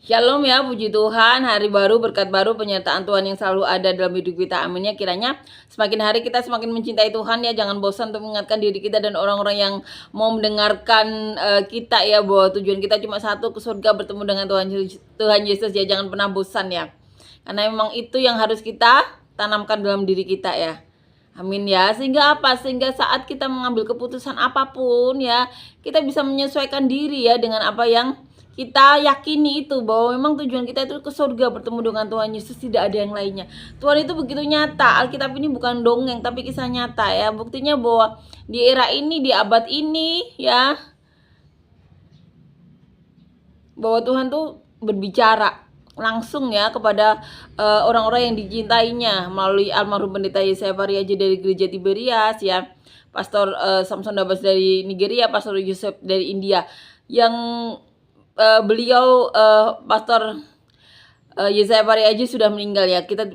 Shalom ya, puji Tuhan, hari baru, berkat baru, penyertaan Tuhan yang selalu ada dalam hidup kita. Amin ya, kiranya semakin hari kita semakin mencintai Tuhan ya. Jangan bosan untuk mengingatkan diri kita dan orang-orang yang mau mendengarkan kita ya, bahwa tujuan kita cuma satu, ke surga bertemu dengan Tuhan Yesus ya. Jangan pernah bosan ya, karena memang itu yang harus kita tanamkan dalam diri kita ya. Amin ya. Sehingga apa? Sehingga saat kita mengambil keputusan apapun ya, kita bisa menyesuaikan diri ya dengan apa yang kita yakini itu, bahwa memang tujuan kita itu ke surga bertemu dengan Tuhan Yesus, tidak ada yang lainnya. Tuhan itu begitu nyata. Alkitab ini bukan dongeng tapi kisah nyata ya. Buktinya bahwa di era ini, di abad ini ya, bahwa Tuhan tuh berbicara langsung ya kepada orang-orang yang dicintainya melalui almarhum pendeta Yesaya Pariaji dari gereja Tiberias ya, Pastor Samson Dabas dari Nigeria, Pastor Yusuf dari India, yang beliau Pastor Yesaya Pariaji sudah meninggal ya. Kita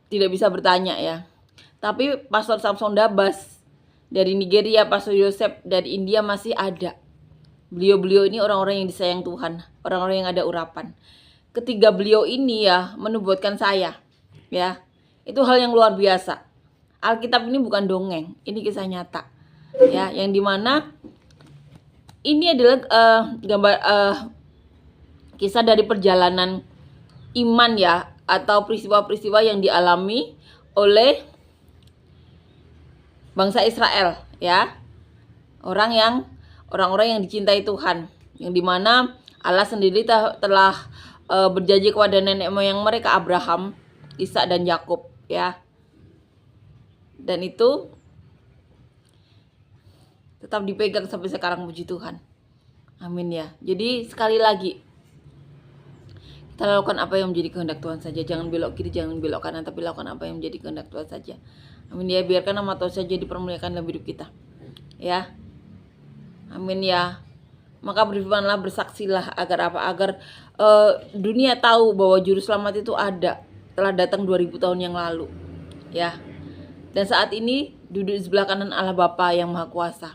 tidak bisa bertanya ya. Tapi Pastor Samson Dabas dari Nigeria, Pastor Yosef dari India masih ada. Beliau-beliau ini orang-orang yang disayang Tuhan, orang-orang yang ada urapan. Ketiga beliau ini ya menubuatkan saya ya. Itu hal yang luar biasa. Alkitab ini bukan dongeng, ini kisah nyata ya, yang dimana ini adalah gambar kisah dari perjalanan iman ya, atau peristiwa-peristiwa yang dialami oleh bangsa Israel ya, orang-orang yang dicintai Tuhan, yang dimana Allah sendiri telah berjanji kepada nenek moyang mereka, Abraham, Ishak dan Yakub ya, dan itu tetap dipegang sampai sekarang, puji Tuhan. Amin ya. Jadi sekali lagi, kita lakukan apa yang menjadi kehendak Tuhan saja. Jangan belok kiri, jangan belok kanan, tapi lakukan apa yang menjadi kehendak Tuhan saja. Amin ya. Biarkan nama Tuhan saja dipermuliakan dalam hidup kita ya. Amin ya. Maka berfirmanlah, bersaksilah, agar apa? Agar dunia tahu bahwa juru selamat itu ada, telah datang 2000 tahun yang lalu ya. Dan saat ini duduk di sebelah kanan Allah Bapa yang Maha Kuasa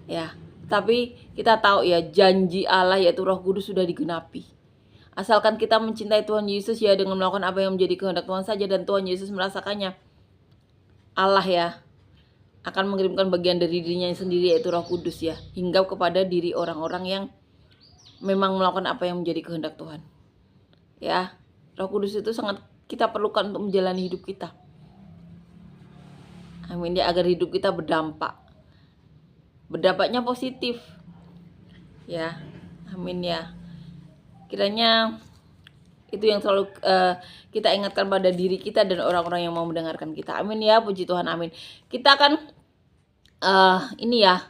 ya. Tapi kita tahu ya, janji Allah yaitu Roh Kudus sudah digenapi. Asalkan kita mencintai Tuhan Yesus ya, dengan melakukan apa yang menjadi kehendak Tuhan saja, dan Tuhan Yesus merasakannya. Allah ya akan mengirimkan bagian dari dirinya sendiri yaitu Roh Kudus ya, hingga kepada diri orang-orang yang memang melakukan apa yang menjadi kehendak Tuhan ya. Roh Kudus itu sangat kita perlukan untuk menjalani hidup kita. Amin ya, agar hidup kita berdampaknya positif ya. Amin ya. Kiranya itu yang selalu kita ingatkan pada diri kita dan orang-orang yang mau mendengarkan kita. Amin ya, puji Tuhan, amin. Kita akan ini ya,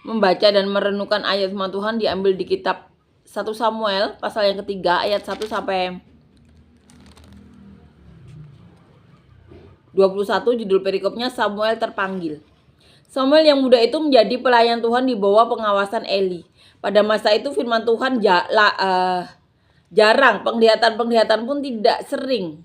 membaca dan merenungkan ayat firman Tuhan diambil di kitab 1 Samuel pasal yang ketiga ayat 1 sampai 21. Judul perikopnya Samuel terpanggil. Samuel yang muda itu menjadi pelayan Tuhan di bawah pengawasan Eli. Pada masa itu firman Tuhan jarang, penglihatan pun tidak sering.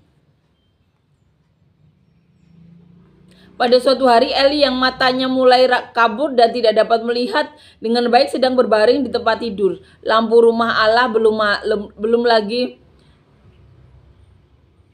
Pada suatu hari Eli yang matanya mulai kabur dan tidak dapat melihat dengan baik sedang berbaring di tempat tidur. Lampu rumah Allah belum lagi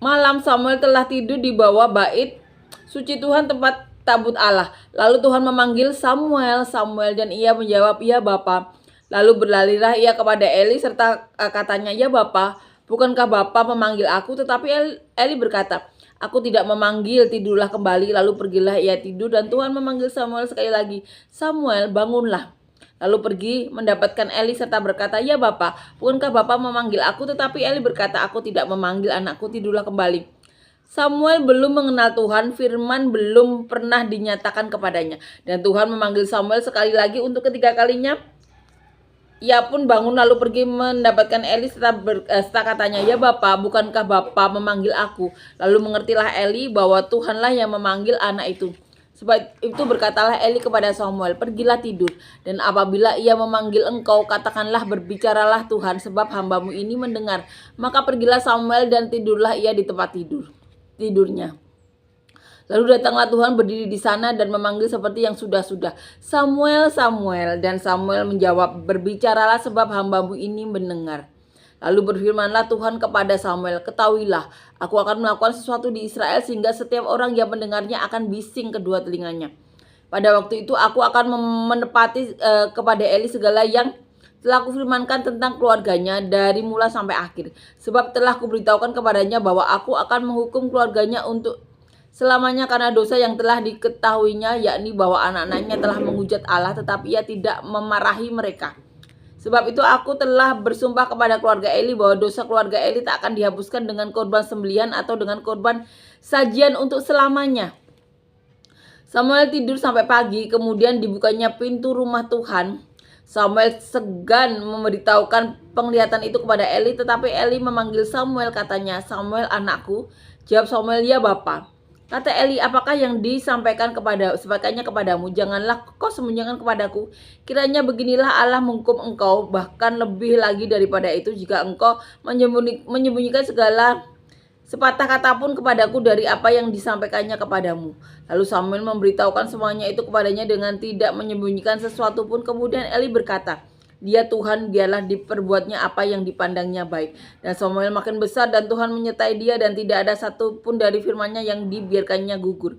malam. Samuel telah tidur di bawah bait suci Tuhan, tempat tabut Allah. Lalu Tuhan memanggil Samuel, Samuel, dan ia menjawab, "Ya Bapa." Lalu berlarilah ia kepada Eli serta katanya, "Ya Bapa, bukankah Bapa memanggil aku?" Tetapi Eli berkata, "Aku tidak memanggil, tidurlah kembali." Lalu pergilah ia tidur, dan Tuhan memanggil Samuel sekali lagi, "Samuel, bangunlah." Lalu pergi mendapatkan Eli serta berkata, "Ya Bapa, bukankah Bapa memanggil aku?" Tetapi Eli berkata, "Aku tidak memanggil anakku, tidurlah kembali." Samuel belum mengenal Tuhan, firman belum pernah dinyatakan kepadanya. Dan Tuhan memanggil Samuel sekali lagi untuk ketiga kalinya. Ia pun bangun lalu pergi mendapatkan Eli serta katanya, "Ya Bapa, bukankah Bapa memanggil aku?" Lalu mengertilah Eli bahwa Tuhanlah yang memanggil anak itu. Sebab itu berkatalah Eli kepada Samuel, "Pergilah tidur, dan apabila ia memanggil engkau, katakanlah, berbicaralah Tuhan, sebab hambamu ini mendengar." Maka pergilah Samuel dan tidurlah ia di tempat tidurnya. Lalu datanglah Tuhan berdiri di sana dan memanggil seperti yang sudah-sudah, "Samuel, Samuel." Dan Samuel menjawab, "Berbicaralah sebab hambamu ini mendengar." Lalu berfirmanlah Tuhan kepada Samuel, "Ketahuilah, aku akan melakukan sesuatu di Israel sehingga setiap orang yang mendengarnya akan bising kedua telinganya. Pada waktu itu aku akan menepati kepada Eli segala yang telah kufirmankan tentang keluarganya dari mula sampai akhir. Sebab telah kuberitahukan kepadanya bahwa aku akan menghukum keluarganya untuk selamanya karena dosa yang telah diketahuinya, yakni bahwa anak-anaknya telah menghujat Allah tetapi ia tidak memarahi mereka. Sebab itu aku telah bersumpah kepada keluarga Eli bahwa dosa keluarga Eli tak akan dihapuskan dengan korban sembelihan atau dengan korban sajian untuk selamanya." Samuel tidur sampai pagi, kemudian dibukanya pintu rumah Tuhan. Samuel segan memberitahukan penglihatan itu kepada Eli, tetapi Eli memanggil Samuel, katanya, "Samuel, anakku." Jawab Samuel, "Ya Bapa." Kata Eli, "Apakah yang disampaikannya kepadamu? Janganlah kau sembunyikan kepadaku. Kiranya beginilah Allah menghukum engkau, bahkan lebih lagi daripada itu, jika engkau menyembunyikan segala sepatah kata pun kepadaku dari apa yang disampaikannya kepadamu." Lalu Samuel memberitahukan semuanya itu kepadanya dengan tidak menyembunyikan sesuatu pun. Kemudian Eli berkata, "Dia Tuhan, biarlah diperbuatnya apa yang dipandangnya baik." Dan Samuel makin besar dan Tuhan menyertai dia, dan tidak ada satu pun dari firman-Nya yang dibiarkannya gugur.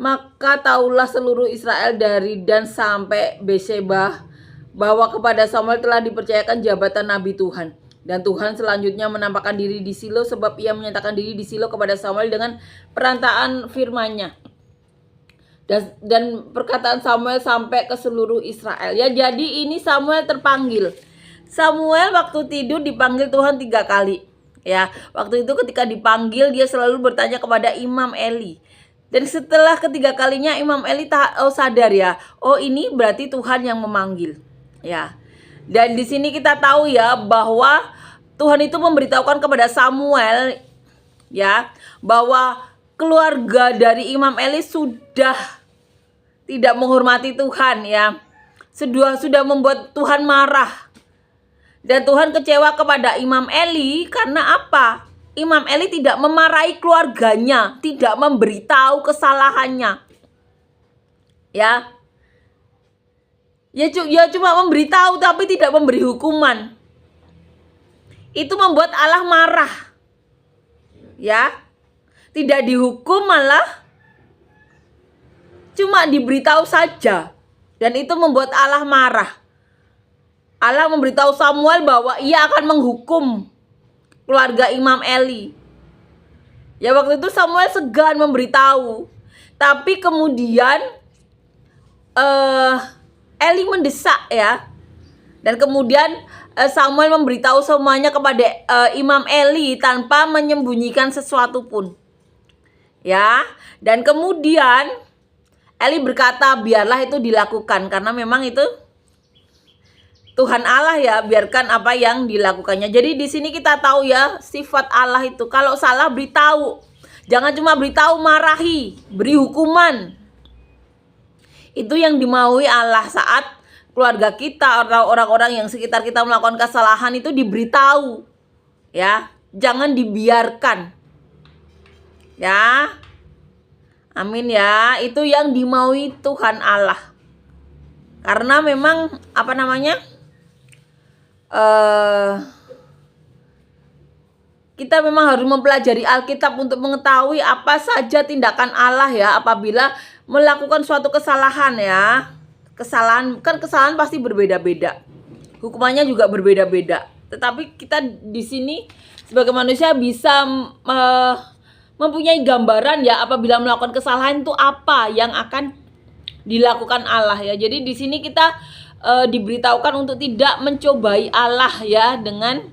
Maka tahulah seluruh Israel dari Dan sampai Beersheba bahwa kepada Samuel telah dipercayakan jabatan Nabi Tuhan. Dan Tuhan selanjutnya menampakkan diri di Silo, sebab ia menyatakan diri di Silo kepada Samuel dengan perantaraan firman-Nya. Dan perkataan Samuel sampai ke seluruh Israel. Ya, jadi ini Samuel terpanggil. Samuel waktu tidur dipanggil Tuhan 3 kali. Ya, waktu itu ketika dipanggil dia selalu bertanya kepada Imam Eli. Dan setelah ketiga kalinya Imam Eli sadar ya, oh ini berarti Tuhan yang memanggil. Ya. Dan di sini kita tahu ya bahwa Tuhan itu memberitahukan kepada Samuel ya bahwa keluarga dari Imam Eli sudah tidak menghormati Tuhan ya. Sudah membuat Tuhan marah. Dan Tuhan kecewa kepada Imam Eli karena apa? Imam Eli tidak memarahi keluarganya, tidak memberitahu kesalahannya. Ya. Ya cuma memberitahu tapi tidak memberi hukuman. Itu membuat Allah marah. Ya. Tidak dihukum, malah cuma diberitahu saja. Dan itu membuat Allah marah. Allah memberitahu Samuel bahwa ia akan menghukum keluarga Imam Eli. Ya, waktu itu Samuel segan memberitahu. Tapi kemudian Eli mendesak ya. Dan kemudian Samuel memberitahu semuanya kepada Imam Eli tanpa menyembunyikan sesuatu pun. Ya, dan kemudian Eli berkata, biarlah itu dilakukan karena memang itu Tuhan Allah ya, biarkan apa yang dilakukannya. Jadi di sini kita tahu ya sifat Allah itu, kalau salah beritahu. Jangan cuma beritahu, marahi, beri hukuman. Itu yang dimaui Allah saat keluarga kita atau orang-orang yang sekitar kita melakukan kesalahan itu diberitahu. Ya, jangan dibiarkan. Ya. Amin ya. Itu yang dimaui Tuhan Allah. Karena memang kita memang harus mempelajari Alkitab untuk mengetahui apa saja tindakan Allah ya apabila melakukan suatu kesalahan ya. Kesalahan pasti berbeda-beda. Hukumannya juga berbeda-beda. Tetapi kita di sini sebagai manusia bisa mempunyai gambaran ya apabila melakukan kesalahan itu apa yang akan dilakukan Allah ya. Jadi di sini kita diberitahukan untuk tidak mencobai Allah ya dengan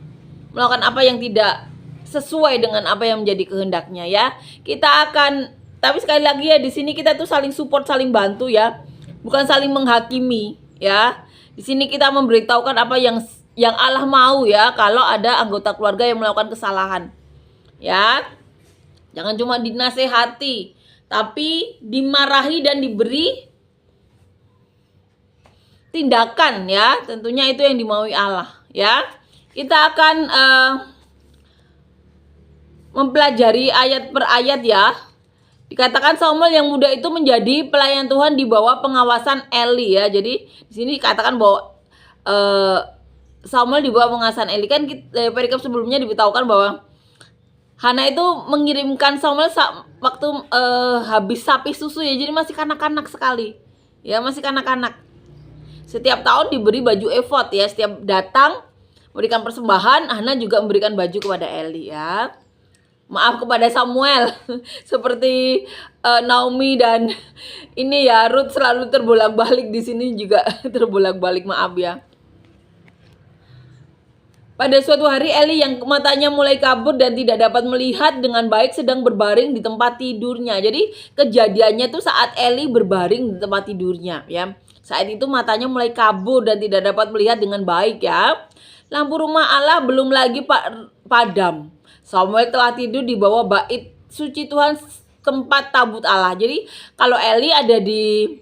melakukan apa yang tidak sesuai dengan apa yang menjadi kehendaknya ya. Tapi sekali lagi ya di sini kita tuh saling support, saling bantu ya. Bukan saling menghakimi ya. Di sini kita memberitahukan apa yang Allah mau ya kalau ada anggota keluarga yang melakukan kesalahan. Ya. Jangan cuma dinasehati, tapi dimarahi dan diberi tindakan ya. Tentunya itu yang dimaui Allah ya. Kita akan mempelajari ayat per ayat ya. Dikatakan Samuel yang muda itu menjadi pelayan Tuhan di bawah pengawasan Eli ya. Jadi di sini dikatakan bahwa Samuel di bawah pengasuhan Eli. Kan perikop sebelumnya diberitahukan bahwa Hana itu mengirimkan Samuel waktu habis sapi susu ya, jadi masih kanak-kanak sekali ya, masih kanak-kanak. Setiap tahun diberi baju efod ya, setiap datang memberikan persembahan, Hana juga memberikan baju kepada Eli ya. Maaf kepada Samuel seperti Naomi dan ini ya, Ruth selalu terbolak-balik di sini juga terbolak-balik, maaf ya. Pada suatu hari Eli yang matanya mulai kabur dan tidak dapat melihat dengan baik sedang berbaring di tempat tidurnya. Jadi kejadiannya tuh saat Eli berbaring di tempat tidurnya ya. Saat itu matanya mulai kabur dan tidak dapat melihat dengan baik ya. Lampu rumah Allah belum lagi padam. Samuel telah tidur di bawah bait suci Tuhan, tempat tabut Allah. Jadi kalau Eli ada di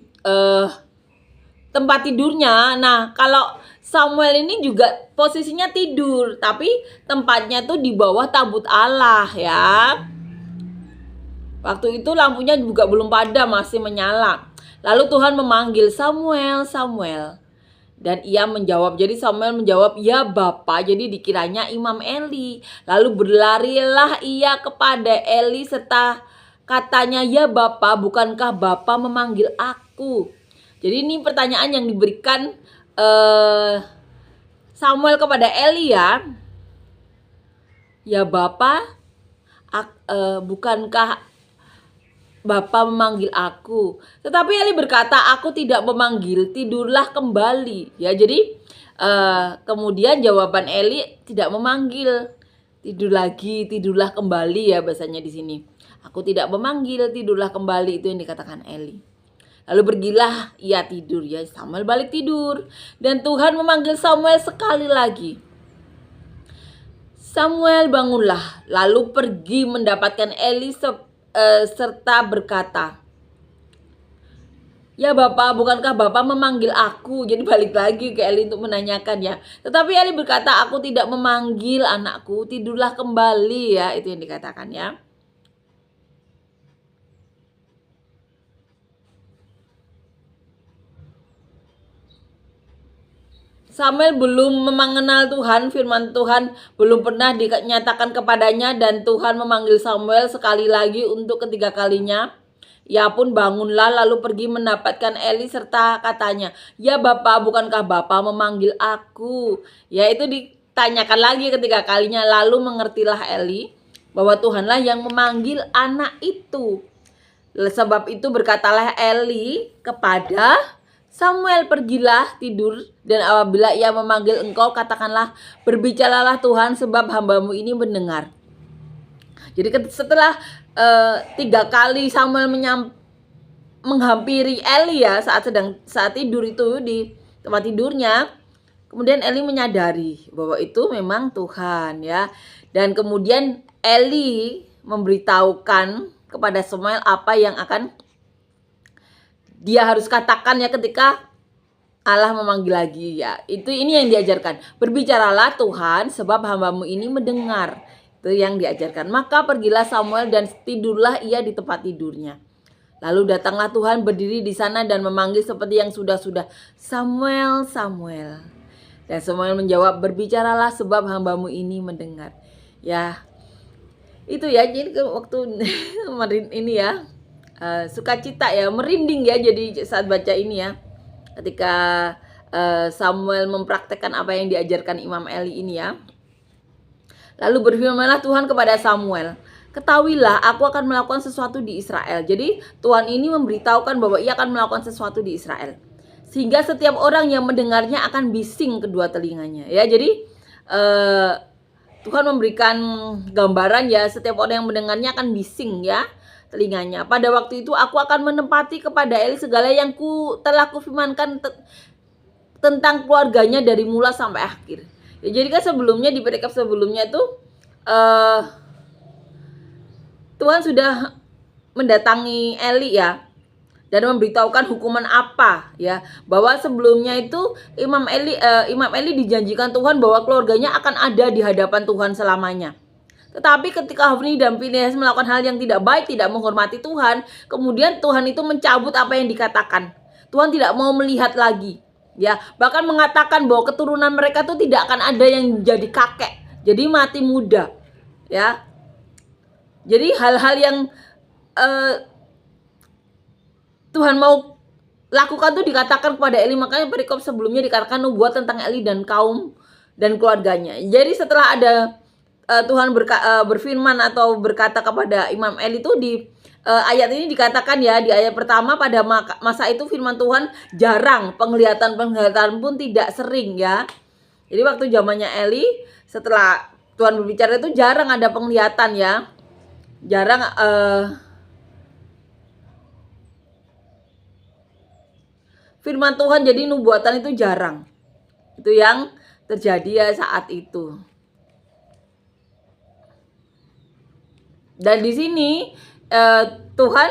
tempat tidurnya, nah kalau Samuel ini juga posisinya tidur, tapi tempatnya tuh di bawah tabut Allah ya. Waktu itu lampunya juga belum padam, masih menyala. Lalu Tuhan memanggil Samuel, Samuel. Dan ia menjawab, jadi Samuel menjawab, ya Bapa. Jadi dikiranya Imam Eli. Lalu berlarilah ia kepada Eli serta katanya, ya Bapa, bukankah Bapa memanggil aku? Jadi ini pertanyaan yang diberikan Samuel kepada Eli ya. Ya Bapa, bukankah Bapa memanggil aku? Tetapi Eli berkata, aku tidak memanggil, tidurlah kembali. Ya, jadi kemudian jawaban Eli tidak memanggil, tidur lagi, tidurlah kembali ya bahasanya di sini. Aku tidak memanggil, tidurlah kembali, itu yang dikatakan Eli. Lalu pergilah ia tidur ya, Samuel balik tidur. Dan Tuhan memanggil Samuel sekali lagi. Samuel bangunlah, lalu pergi mendapatkan Eli serta berkata, ya Bapa, bukankah Bapa memanggil aku? Jadi balik lagi ke Eli untuk menanyakan ya. Tetapi Eli berkata, aku tidak memanggil anakku, tidurlah kembali ya. Itu yang dikatakan ya. Samuel belum mengenal Tuhan, firman Tuhan belum pernah dinyatakan kepadanya, dan Tuhan memanggil Samuel sekali lagi untuk ketiga kalinya. Ia pun bangunlah lalu pergi mendapatkan Eli serta katanya, ya Bapa, bukankah Bapa memanggil aku? Ya, itu ditanyakan lagi ketiga kalinya. Lalu mengertilah Eli bahwa Tuhanlah yang memanggil anak itu. Sebab itu berkatalah Eli kepada Samuel, pergilah tidur, dan apabila ia memanggil engkau, katakanlah, berbicaralah Tuhan, sebab hambamu ini mendengar. Jadi setelah 3 kali Samuel menghampiri Eli ya, saat tidur itu di tempat tidurnya, kemudian Eli menyadari bahwa itu memang Tuhan ya. Dan kemudian Eli memberitahukan kepada Samuel apa yang akan dia harus katakan ya ketika Allah memanggil lagi ya. Ini yang diajarkan. Berbicaralah Tuhan, sebab hambamu ini mendengar. Itu yang diajarkan. Maka pergilah Samuel dan tidurlah ia di tempat tidurnya. Lalu datanglah Tuhan berdiri di sana dan memanggil seperti yang sudah-sudah, Samuel, Samuel. Dan Samuel menjawab, berbicaralah sebab hambamu ini mendengar. Ya, itu ya. Jadi waktu kemarin ini ya, sukacita ya, merinding ya jadi saat baca ini ya, ketika Samuel mempraktekkan apa yang diajarkan Imam Eli ini ya. Lalu berfirmanlah Tuhan kepada Samuel, ketahuilah aku akan melakukan sesuatu di Israel. Jadi Tuhan ini memberitahukan bahwa ia akan melakukan sesuatu di Israel, sehingga setiap orang yang mendengarnya akan bising kedua telinganya ya. Jadi Tuhan memberikan gambaran ya, setiap orang yang mendengarnya akan bising ya telinganya. Pada waktu itu aku akan menempati kepada Eli segala yang telah kufirmankan tentang keluarganya dari mula sampai akhir. Ya, jadi kan sebelumnya di perikop sebelumnya tuh Tuhan sudah mendatangi Eli ya, dan memberitahukan hukuman apa ya, bahwa sebelumnya itu Imam Eli dijanjikan Tuhan bahwa keluarganya akan ada di hadapan Tuhan selamanya. Tetapi ketika Hofni dan Finehas melakukan hal yang tidak baik, tidak menghormati Tuhan, kemudian Tuhan itu mencabut apa yang dikatakan. Tuhan tidak mau melihat lagi Ya, bahkan mengatakan bahwa keturunan mereka tuh tidak akan ada yang jadi kakek, jadi mati muda. Ya. Jadi hal-hal yang Tuhan mau lakukan tuh dikatakan kepada Eli, makanya perikop sebelumnya dikatakan nubuat tentang Eli dan kaum dan keluarganya. Jadi setelah ada Tuhan berfirman atau berkata kepada Imam Eli itu di ayat ini dikatakan ya, di ayat pertama, pada masa itu firman Tuhan jarang, penglihatan pun tidak sering ya. Jadi waktu zamannya Eli, setelah Tuhan berbicara itu jarang ada penglihatan ya, jarang firman Tuhan, jadi nubuatan itu jarang. Itu yang terjadi ya saat itu. Dan di sini Tuhan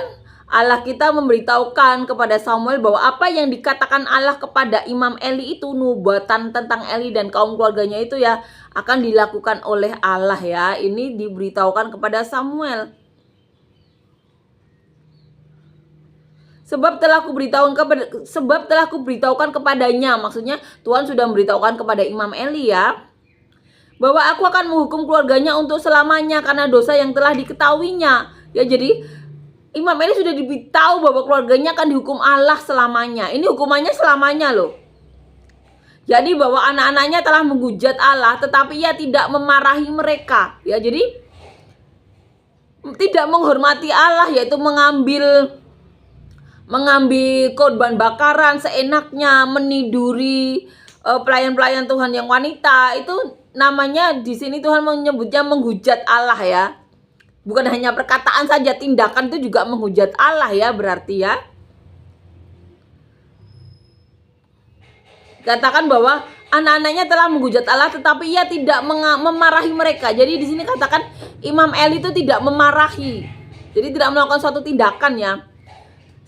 Allah kita memberitahukan kepada Samuel bahwa apa yang dikatakan Allah kepada Imam Eli itu, nubuatan tentang Eli dan kaum keluarganya itu ya akan dilakukan oleh Allah ya. Ini diberitahukan kepada Samuel. Sebab telah kuberitahukan kepadanya, maksudnya Tuhan sudah memberitahukan kepada Imam Eli ya, bahwa aku akan menghukum keluarganya untuk selamanya karena dosa yang telah diketahuinya. Ya, jadi Imam Eli sudah diberitahu bahwa keluarganya akan dihukum Allah selamanya. Ini hukumannya selamanya loh. Jadi bahwa anak-anaknya telah menghujat Allah, tetapi ia tidak memarahi mereka. Ya, jadi tidak menghormati Allah, yaitu mengambil korban bakaran seenaknya, meniduri pelayan-pelayan Tuhan yang wanita. Itu namanya di sini Tuhan menyebutnya menghujat Allah ya. Bukan hanya perkataan saja, tindakan itu juga menghujat Allah ya, berarti ya. Katakan bahwa anak-anaknya telah menghujat Allah tetapi ia tidak memarahi mereka. Jadi di sini katakan Imam Eli itu tidak memarahi. Jadi tidak melakukan suatu tindakan ya.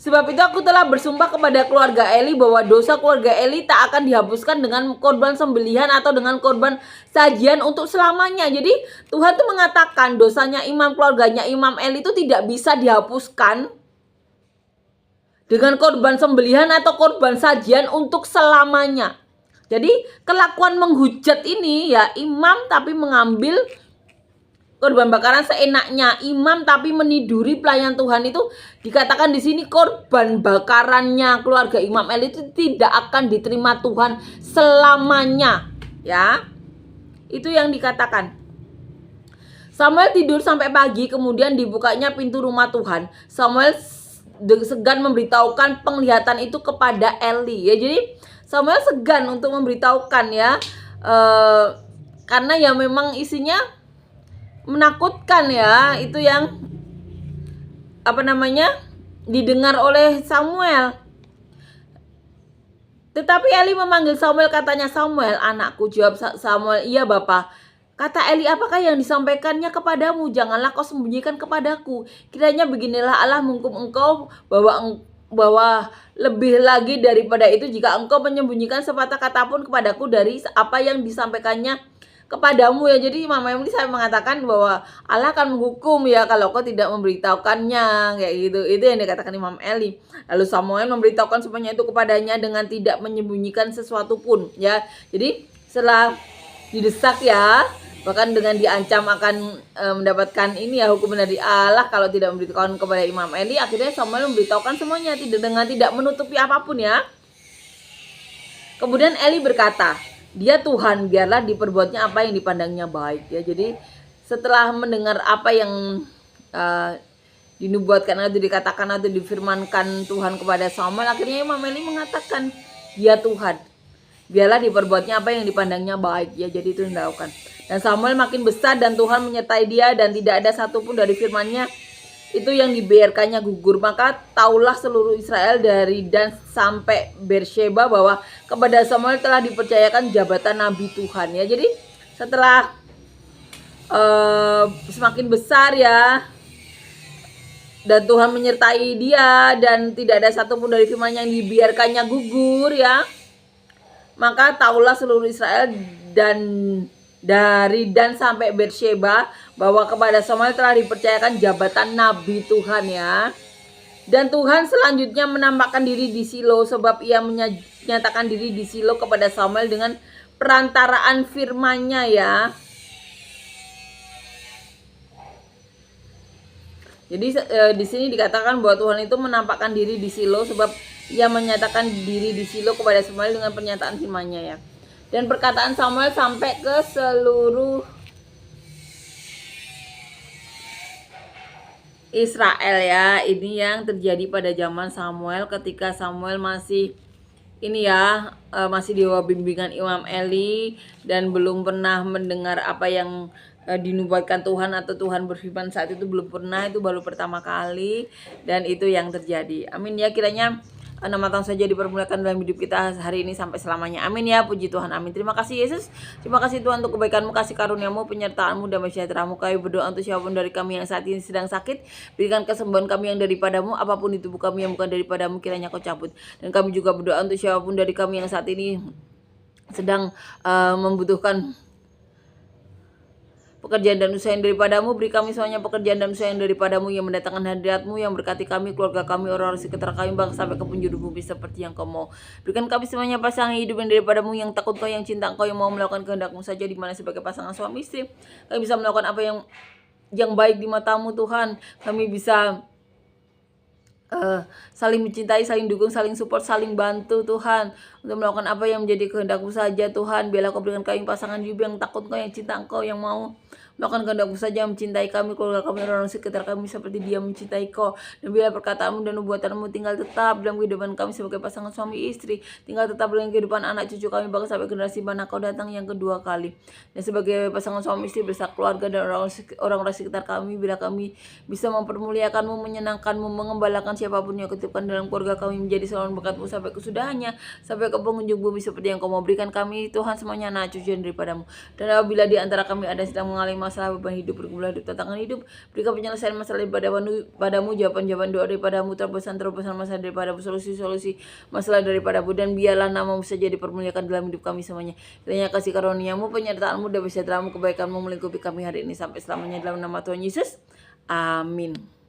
Sebab itu aku telah bersumpah kepada keluarga Eli bahwa dosa keluarga Eli tak akan dihapuskan dengan korban sembelihan atau dengan korban sajian untuk selamanya. Jadi Tuhan tuh mengatakan dosanya keluarganya Imam Eli itu tidak bisa dihapuskan dengan korban sembelihan atau korban sajian untuk selamanya. Jadi kelakuan menghujat ini ya, imam tapi mengambil korban bakaran seenaknya, imam tapi meniduri pelayan Tuhan, itu dikatakan di sini korban bakarannya keluarga Imam Eli itu tidak akan diterima Tuhan selamanya, ya. Itu yang dikatakan. Samuel tidur sampai pagi, kemudian dibukanya pintu rumah Tuhan. Samuel segan memberitahukan penglihatan itu kepada Eli. Ya, jadi Samuel segan untuk memberitahukan ya, karena ya memang isinya menakutkan ya, itu yang didengar oleh Samuel. Tetapi Eli memanggil Samuel, katanya, "Samuel, anakku." Jawab Samuel, "Iya, Bapa." Kata Eli, "Apakah yang disampaikannya kepadamu? Janganlah kau sembunyikan kepadaku. Kiranya beginilah Allah menghukum engkau bahwa lebih lagi daripada itu jika engkau menyembunyikan sepatah kata pun kepadaku dari apa yang disampaikannya kepadamu." Ya, jadi Imam Eli saya mengatakan bahwa Allah akan menghukum ya kalau kau tidak memberitahukannya, kayak gitu. Itu yang dikatakan Imam Eli. Lalu Samuel memberitahukan semuanya itu kepadanya dengan tidak menyembunyikan sesuatu pun ya. Jadi setelah didesak ya, bahkan dengan diancam akan mendapatkan ini ya, hukuman dari Allah kalau tidak memberitahukan kepada Imam Eli, akhirnya Samuel memberitahukan semuanya dengan tidak menutupi apapun ya. Kemudian Eli berkata, "Dia Tuhan, biarlah diperbuatnya apa yang dipandangnya baik." Ya, jadi setelah mendengar apa yang dinubuatkan atau dikatakan atau difirmankan Tuhan kepada Samuel, akhirnya Imam Eli mengatakan, "Dia Tuhan, biarlah diperbuatnya apa yang dipandangnya baik." Ya, jadi itu dilakukan. Dan Samuel makin besar dan Tuhan menyertai dia, dan tidak ada satupun dari firman-Nya itu yang dibiarkannya gugur. Maka taulah seluruh Israel dari Dan sampai Beersheba bahwa kepada Samuel telah dipercayakan jabatan Nabi Tuhan. Ya, jadi setelah semakin besar ya, dan Tuhan menyertai dia dan tidak ada satupun dari firman yang dibiarkannya gugur ya, maka taulah seluruh Israel dan dari Dan sampai Beersheba bahwa kepada Samuel telah dipercayakan jabatan Nabi Tuhan ya. Dan Tuhan selanjutnya menampakkan diri di Silo sebab ia menyatakan diri di Silo kepada Samuel dengan perantaraan firman-Nya ya. Jadi di sini dikatakan bahwa Tuhan itu menampakkan diri di Silo sebab ia menyatakan diri di Silo kepada Samuel dengan pernyataan firman-Nya ya. Dan perkataan Samuel sampai ke seluruh Israel ya. Ini yang terjadi pada zaman Samuel ketika Samuel masih masih di bawah bimbingan Imam Eli dan belum pernah mendengar apa yang dinubuatkan Tuhan atau Tuhan berfirman saat itu belum pernah, itu baru pertama kali dan itu yang terjadi. Amin ya, kiranya nama Tuhan saja dipermuliakan dalam hidup kita hari ini sampai selamanya. Amin ya, puji Tuhan. Amin. Terima kasih Yesus. Terima kasih Tuhan untuk kebaikan-Mu, kasih karunia-Mu, penyertaan-Mu, damai sejahtera-Mu. Kami berdoa untuk siapapun dari kami yang saat ini sedang sakit, berikan kesembuhan kami yang daripadamu. Apapun itu kami yang bukan daripadamu, kiranya Kau cabut. Dan kami juga berdoa untuk siapapun dari kami yang saat ini sedang membutuhkan pekerjaan dan usaha yang daripadamu, beri kami semuanya pekerjaan dan usaha yang daripadamu, yang mendatangkan hadirat-Mu, yang berkati kami, keluarga kami, orang-orang sekitar kami, bahkan sampai ke penjuru bumi seperti yang Kau mau. Berikan kami semuanya pasangan hidup yang daripadamu, yang takut Kau, yang cinta Engkau, yang mau melakukan kehendak-Mu saja, di mana sebagai pasangan suami istri kami bisa melakukan apa yang baik di mata-Mu Tuhan. Kami bisa saling mencintai, saling dukung, saling support, saling bantu Tuhan untuk melakukan apa yang menjadi kehendak-Mu saja Tuhan. Biarlah Kau berikan kami pasangan hidup yang takut Kau, yang cinta Engkau, yang mau melakukan kehendak-Mu saja, mencintai kami, keluarga kami, orang sekitar kami seperti Dia mencintai Kau. Dan biarlah perkataan-Mu dan nubuatan-Mu tinggal tetap dalam kehidupan kami sebagai pasangan suami istri, tinggal tetap dalam kehidupan anak cucu kami, bahkan sampai generasi mana Kau datang yang kedua kali. Dan sebagai pasangan suami istri bersama keluarga dan orang-orang sekitar kami, bila kami bisa mempermuliakan-Mu, menyenangkan-Mu, mengembalakan siapapun yang ketipkan dalam keluarga kami menjadi saluran berkat-Mu sampai kesudahannya, sampai ke pengunjung bumi seperti yang Kau mau. Berikan kami Tuhan semuanya anak cucu daripada-Mu. Dan apabila di antara kami ada yang sedang mengalami masalah, beban hidup, pergumulan hidup, tantangan hidup, berikan penyelesaian masalah daripada-Mu, jawaban-jawaban doa daripada-Mu, terobosan-terobosan masalah daripada-Mu, solusi-solusi masalah daripada-Mu, dan biarlah nama-Mu saja dipermuliakan dalam hidup kami semuanya. Kiranya kasih karunia-Mu, penyertaan-Mu, damai sejahtera-Mu, kebaikan-Mu melingkupi kami hari ini sampai selamanya dalam nama Tuhan Yesus. Amin.